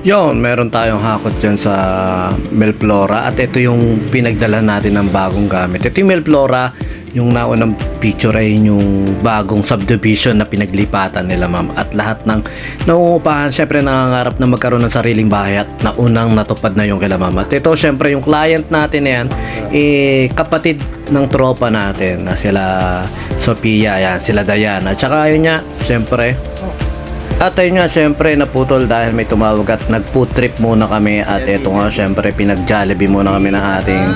Yon, meron tayong hakot dyan sa Melflora at ito yung pinagdala natin ng bagong gamit. Ito yung Melflora, yung naunang picture ay yung bagong subdivision na pinaglipatan nila, ma'am. At lahat ng nauupahan, syempre nangangarap na magkaroon ng sariling bahay at naunang natupad na yung kila, ma'am. At ito, syempre yung client natin na yan, kapatid ng tropa natin na sila Sophia, yan, sila Diana. At saka yun nga, syempre, at ayun nga, syempre naputol dahil may tumawag at nag-food trip muna kami. At eto nga, syempre pinag-Jollibee muna kami ng ating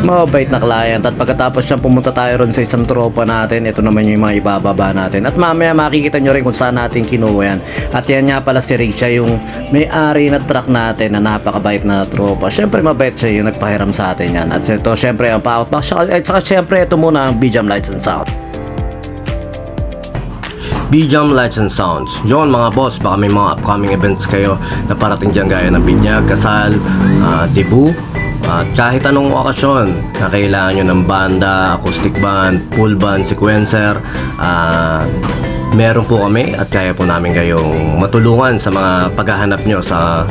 mabait na client. At pagkatapos siya pumunta tayo ron sa isang tropa natin, ito naman yung mga ibababa natin. At mamaya makikita nyo rin kung saan natin kinuha yan. At yan nga pala si Rick, siya yung may-ari na truck natin na napakabait na tropa. Syempre mabait siya yung nagpahiram sa atin yan. At ito syempre ang pa-out box. At saka syempre ito muna ang BJAM Lights and Sound. BJAM Lights and Sounds. Yon mga boss, baka may mga upcoming events kayo na parating dyan gaya ng binyag, kasal, debut, at kahit anong okasyon na kailangan nyo ng banda, acoustic band, full band, sequencer, meron po kami at kaya po namin kayong matulungan sa mga paghahanap nyo sa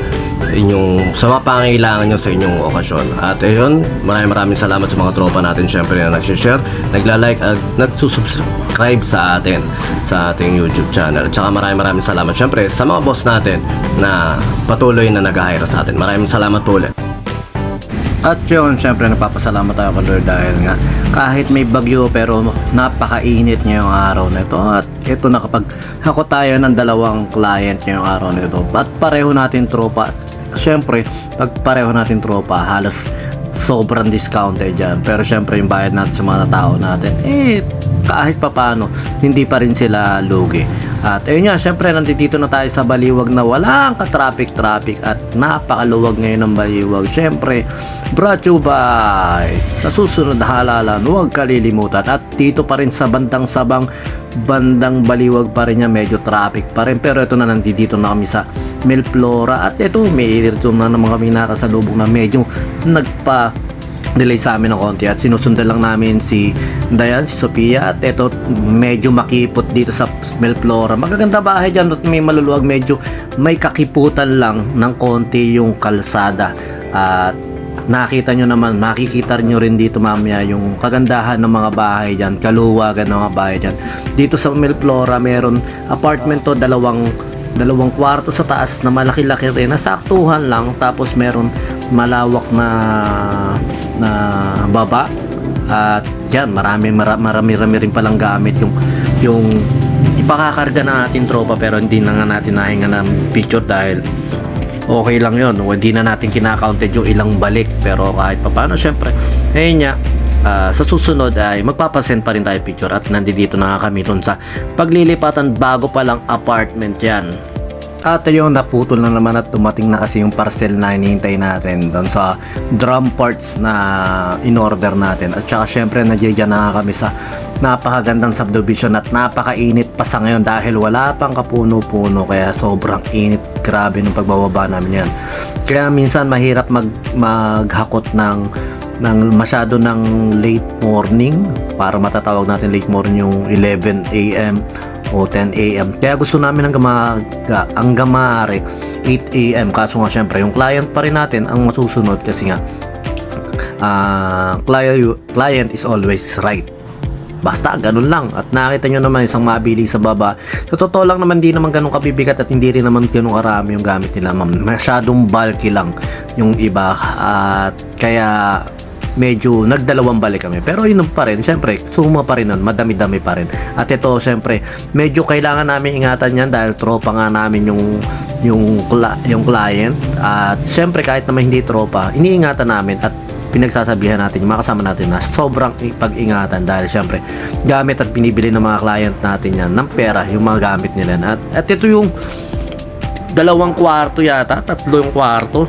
mga pangailangan nyo sa inyong okasyon. At ayun, maraming salamat sa mga tropa natin syempre na nagsishare, nagla-like at nagsusubscribe sa atin sa ating YouTube channel. At saka maraming salamat syempre sa mga boss natin na patuloy na nag-hire sa atin. Maraming salamat ulit. At yun, syempre nagpapasalamat tayo kay Lord dahil nga kahit may bagyo pero napakainit ngayong araw na ito. At ito nakapag-hako tayo ng dalawang client ngayong araw na ito. At pareho natin tropa. Syempre, pag pareho natin tropa, halos sobrang discounted dyan. Pero syempre yung bayad natin sa mga tao natin, kahit papano, hindi pa rin sila lugi. At ayun nga, syempre nandito na tayo sa Baliwag na walang ka-traffic at napakaluwag ngayon ng Baliwag. Syempre, brought to you by sa susunod na halalan, huwag kalilimutan. At dito pa rin sa bandang Sabang, bandang Baliwag pa rin niya, medyo traffic pa rin. Pero ito na, nandito na kami sa Melflora. At ito, may irito na naman kami nakasalubong na medyo delay sa amin ng konti at sinusundan lang namin si Diane, si Sophia. At eto, medyo makipot dito sa Melflora. Magaganda bahay dyan at may maluluwag, medyo may kakiputan lang ng konti yung kalsada. At nakita nyo naman, makikita nyo rin dito mamaya yung kagandahan ng mga bahay dyan, kaluwagan ng mga bahay dyan. Dito sa Melflora, meron apartment to, dalawang kwarto sa taas na malaki-laki rin, nasaktuhan lang. Tapos meron malawak na baba. At yan, marami rin palang gamit yung ipakakarga ng ating tropa. Pero hindi na nga natin nahinga ng picture dahil okay lang yun, hindi na natin kinakaunted yung ilang balik. Pero kahit paano, syempre ayun nga, sa susunod ay magpapasend pa rin tayo picture. At nandito na nga kami dun sa paglilipatan, bago pa lang apartment yan. At ayun, naputol na naman at dumating na kasi yung parcel na hinihintay natin doon sa drum parts na in-order natin. At saka syempre nandiyan na kami sa napakagandang subdivision at napakainit pa sa ngayon dahil wala pang kapuno-puno, kaya sobrang init, grabe nung pagbababa namin yan. Kaya minsan mahirap maghakot ng masyado ng late morning, para matatawag natin late morning yung 11 AM o 10 AM. Kaya gusto namin hanggang maaari 8 AM. Kaso nga syempre yung client pa rin natin ang masusunod kasi nga client is always right. Basta ganun lang. At nakita nyo naman isang mabili sa baba. Sa totoo lang naman, di naman ganun kabibigat at hindi rin naman ganun karami yung gamit nila, ma'am. Masyadong bulky lang yung iba. At kaya medyo nagdalawang balik kami. Pero yun pa rin, syempre suma pa rin nun, madami-dami pa rin. At ito syempre medyo kailangan namin ingatan yan dahil tropa nga namin yung client. At syempre kahit naman hindi tropa, iniingatan namin at pinagsasabihan natin yung mga kasama natin na sobrang pag-ingatan dahil syempre gamit at binibili ng mga client natin yan ng pera, yung mga gamit nila. At ito yung dalawang kwarto yata, tatlo yung kwarto,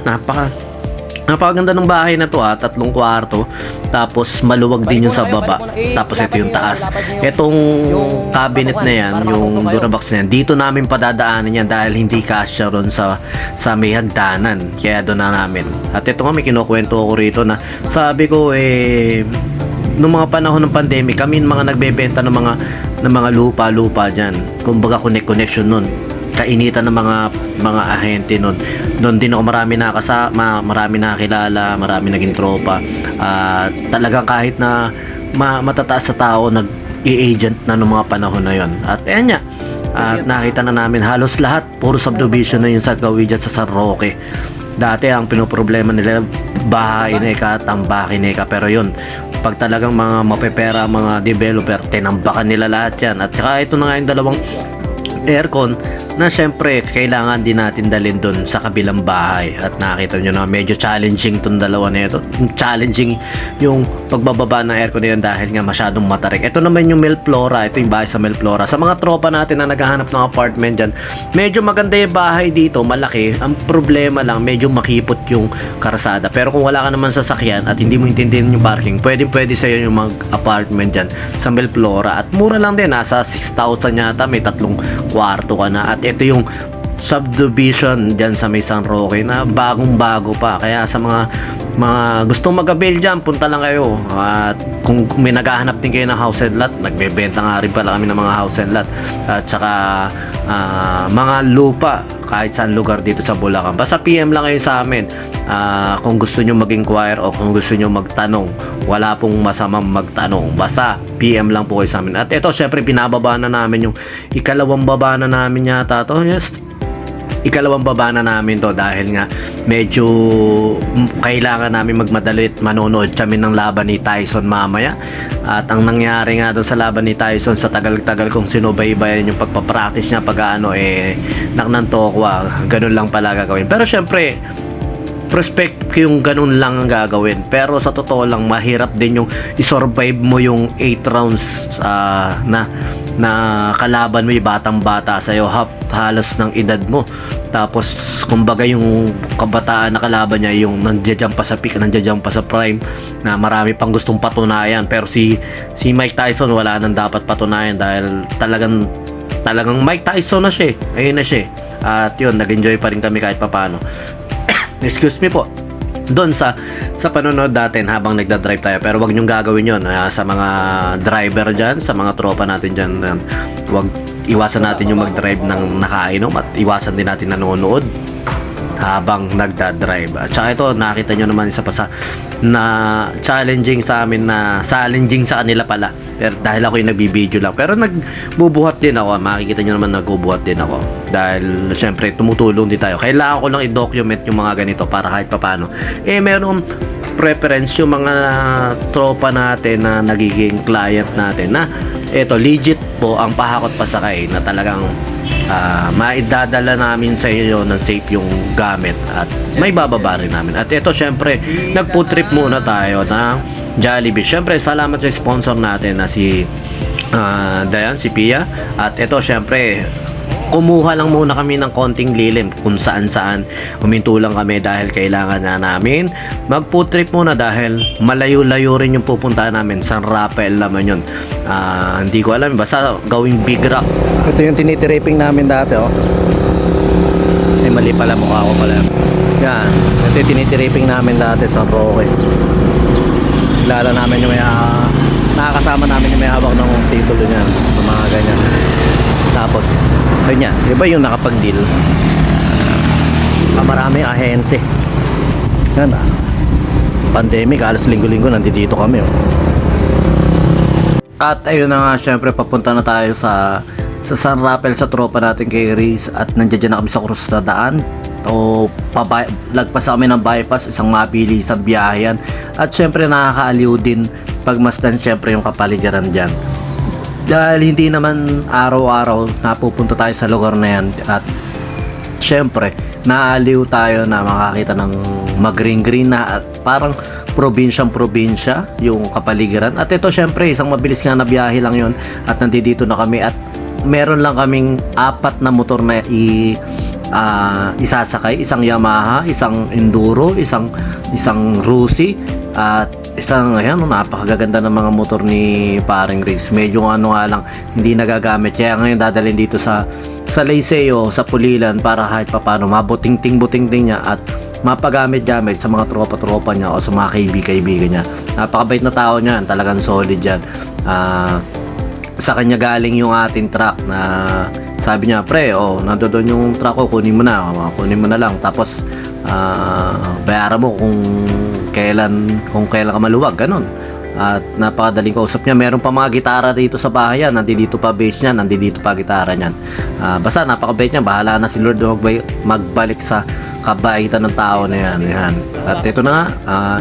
napakaganda ng bahay na to, 3 kwarto. Tapos maluwag din yung sa baba. Tapos ito yung taas. Itong cabinet na yan, yung Durabox na yan, dito namin padadaanan yan dahil hindi kasya ron sa may hagdanan. Kaya doon na namin. At ito nga, may kinukwento ako rito na sabi ko nung mga panahon ng pandemic, kami mga nagbebenta ng mga lupa dyan. Kumbaga connection nun. kainitan ng mga ahente nun. Doon din ako marami nakasama, marami nakilala, marami naging tropa. Talagang kahit na matataas sa tao, nag-i-agent na noong mga panahon na yon. At ayan nga, at nakita na namin halos lahat, puro subdivision na yung sa gawin dyan sa San Roque. Dati ang pinoproblema nila, bahay neka, tambaki neka, pero yun, pag talagang mga mapepera, mga developer, tinambakan nila lahat yan. At saka ito na nga yung dalawang aircon na syempre kailangan din natin dalhin doon sa kabilang bahay. At nakita nyo na medyo challenging tong dalawa na ito. Challenging yung pagbababa ng aircon na yun dahil nga masyadong matarik. Ito naman yung Melflora, ito yung bahay sa Melflora. Sa mga tropa natin na naghahanap ng apartment dyan, medyo maganda yung bahay dito, malaki. Ang problema lang, medyo makipot yung karsada. Pero kung wala ka naman sasakyan at hindi mo intindihin yung parking, pwede sa'yo yung mag-apartment dyan sa Melflora. At mura lang din, nasa 6,000 yata, may 3 kwarto ka na. At ito yung subdivision dyan sa may San Roque na bagong-bago pa. Kaya sa mga gustong mag-avail dyan, punta lang kayo. At kung may naghahanap din kayo ng house and lot, nagbebenta nga rin pala kami ng mga house and lot. At saka mga lupa kahit saan lugar dito sa Bulacan. Basta PM lang kayo sa amin. Kung gusto nyo mag-inquire o kung gusto nyo magtanong, wala pong masamang magtanong. Basta PM lang po kayo sa amin. At ito, syempre, pinababa na namin yung ikalawang baba na namin yata to. Yes, ikalawang baba na namin to dahil nga medyo kailangan namin magmadali at manonood kami ng laban ni Tyson mamaya. At ang nangyari nga doon sa laban ni Tyson, sa tagal-tagal kong sinubaybayan yung pagpapractice niya pag naknantokwa, ganun lang pala gagawin. Pero syempre, prospect yung ganun lang ang gagawin. Pero sa totoo lang, mahirap din yung isurvive mo yung 8 rounds na kalaban mo yung batang-bata sa'yo, halos ng edad mo. Tapos kumbaga yung kabataan na kalaban niya, yung nandiyan pa sa peak, nandiyan pa sa prime, na marami pang gustong patunayan. Pero si Mike Tyson wala nang dapat patunayan dahil talagang Mike Tyson na siya. Ayun na siya. At yun, nag-enjoy pa rin kami kahit papano. Excuse me po, doon sa panonood natin habang nagdadrive tayo. Pero wag nyong gagawin yun sa mga driver dyan, sa mga tropa natin dyan. Wag iwasan natin yung mag-drive ng nakainom at iwasan din natin nanonood habang nagdadrive. At saka ito, nakita nyo naman isa pa na challenging sa amin, na challenging sa kanila pala. Pero dahil ako yung nagbibideo lang. Pero nagbubuhat din ako. Makikita nyo naman nagbubuhat din ako. Dahil syempre tumutulong din tayo. Kailangan ko lang i-document yung mga ganito para kahit papano. Meron preference yung mga tropa natin na nagiging client natin na eto, legit po ang pahakot pasakay na talagang maidadala namin sa inyo ng safe yung gamit at may bababa rin namin. At ito syempre, nag-food trip muna tayo ng Jollibee. Syempre, salamat sa sponsor natin na si Dayan, si Pia. At ito syempre, kumuha lang muna kami ng konting lilim kung saan huminto lang kami dahil kailangan na namin mag-food trip muna dahil malayo-layo rin yung pupuntahan namin. San Rafael naman yun. Hindi ko alam, basta gawing Big Rock. Ito yung tinitiriping namin dati, oh. Ay, mali pala, mukha ko pala. Yan, ito yung tinitiriping namin dati sa Roque. Kilala namin yung nakakasama namin yung may hawak ng titulo niyan, sa mga ganyan. Tapos, ganyan, iba yung nakapag-deal. Maraming ahente. Yan, pandemic, alas linggo-linggo nandito kami, oh. At ayun na nga, syempre papunta na tayo sa San Rafael sa tropa natin kay Riz. At nandiyan na kami sa krus na daan. Lagpas kami ng bypass, isang mabilisang biyahe yan. At syempre nakakaaliw din pagmasdan syempre yung kapaligiran dyan. Dahil hindi naman araw-araw napupunta tayo sa lugar na yan. At syempre naaliw tayo na makakita ng mag-green-green na at parang probinsyang-probinsya yung kapaligiran. At ito syempre isang mabilis nga na biyahe lang yun. At nandito na kami at meron lang kaming 4 na motor na isasakay. Isang Yamaha, isang Enduro, isang Rusi, at isang napakagaganda ng mga motor ni paring Riz. Medyo nga lang hindi nagagamit, kaya ngayon dadalhin dito sa Liceo, sa Pulilan, para kahit papano mabuting-ting niya at mapagamit-gamit sa mga tropa-tropa niya o sa mga kaibigan niya. Napakabait na tao niyan, talagang solid yan. Sa kanya galing yung ating truck na sabi niya, pre, nandoon yung truck ko, kunin mo na lang. Tapos, bayaran mo kung kailan ka maluwag, ganun. At napakadaling kausap niya. Meron pa mga gitara dito sa bahay yan. Nandito pa bass niya, nandito pa gitara niyan. Basta napakabait niya. Bahala na si Lord magbalik sa kabaitan ng tao na yan. Yan. At ito na nga,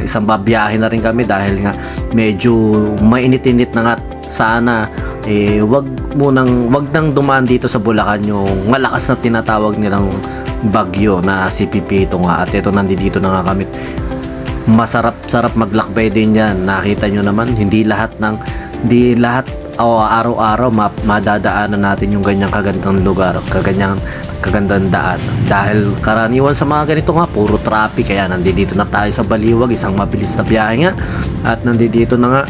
isang babiyahe na rin kami dahil nga medyo mainit-init na nga. Sana wag nang dumaan dito sa Bulacan yung malakas na tinatawag nilang bagyo na si Pipito nga. At ito nandito na nga kami. Masarap maglakbay din yan. Nakita nyo naman, hindi lahat araw-araw madadaanan natin yung ganyang kagandang lugar, kagandang daan. Dahil karaniwan sa mga ganito nga, puro traffic. Kaya nandito na tayo sa Baliwag, isang mabilis na biyahe nga. At nandito na nga,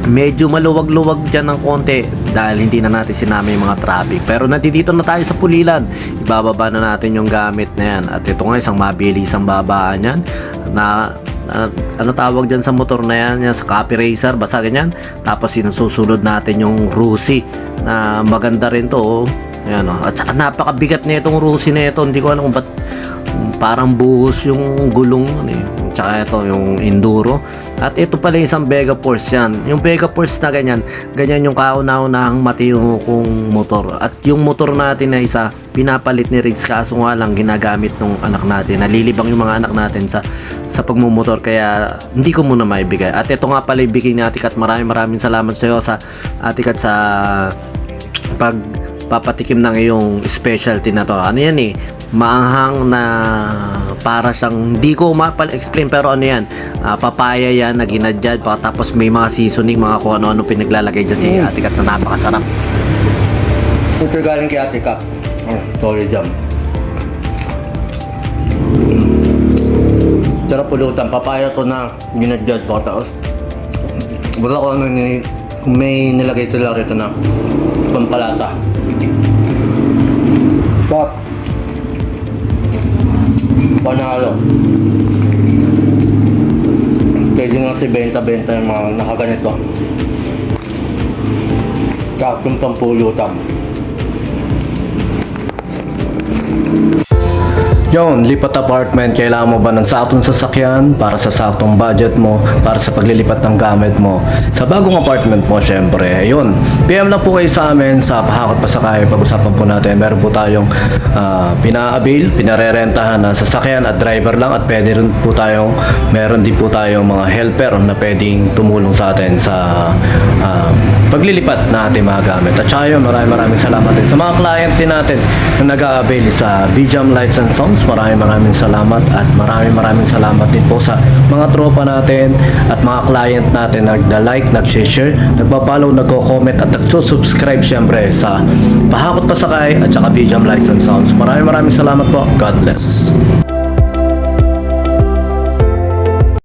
medyo maluwag-luwag dyan ng konti dahil hindi na natin sinama yung mga traffic. Pero nandito na tayo sa Pulilan. Ibababa na natin yung gamit na yan. At ito nga, isang mabilisang babaan yan na ano tawag dyan sa motor na yan, sa copy racer, basta ganyan. Tapos sinusunod natin yung Rusi na maganda rin to. Ayan, at saka napakabigat na itong Rusi na ito. Hindi ko alam kung ba't parang buhos yung gulong tsaka ito yung Enduro. At ito pala isang Vega Force yan. Yung Vega Force na ganyan yung kauna-unahang matiyong motor. At yung motor natin na isa pinapalit ni Riggs, kaso nga lang ginagamit ng anak natin. Nalilibang yung mga anak natin sa pagmumotor, kaya hindi ko muna maibigay. At ito nga pala ibigay ni Ate Kat. Maraming salamat sa iyo sa Ate Kat sa pagpapatikim ng iyong specialty na to. Ano yan maanghang na para siyang, hindi ko mapal-explain, pero ano yan, papaya yan na ginadyan, tapos may mga seasoning, mga kung ano-ano pinaglalagay dyan si Ate Kat na napakasarap. Ito galing kay Ate Kat. Sorry jam. Sarap pulutan, papaya to na ginadyan pa, tapos basta kung kung may nilagay sila rito na pampalasa. Stop. Panalo. Pwede natin benta-benta yung mga nakaganito. Saktong pampulutan. Yon, lipat apartment, kailangan mo ba ng saktong sasakyan para sa saktong budget mo, para sa paglilipat ng gamit mo sa bagong apartment mo? Syempre, yun, PM lang po kayo sa amin sa Pahakot Pasakay. Pag-usapan po natin, meron po tayong pina-avail, pinarerentahan na sasakyan at driver lang, at pwede rin po tayong, meron din po tayong mga helper na pwedeng tumulong sa atin sa paglilipat na ating mga gamit. At saka yun, maraming salamat din sa mga client din natin na nag-a-avail sa BJAM Lights and Sounds. Maraming salamat, at maraming salamat din po sa mga tropa natin at mga client natin na nagda-like, nag-share, nagpa-follow, nagko-comment at nagsusubscribe syempre sa Pahakot Pasakay at saka BJAM Lights and Sounds. Maraming salamat po. God bless.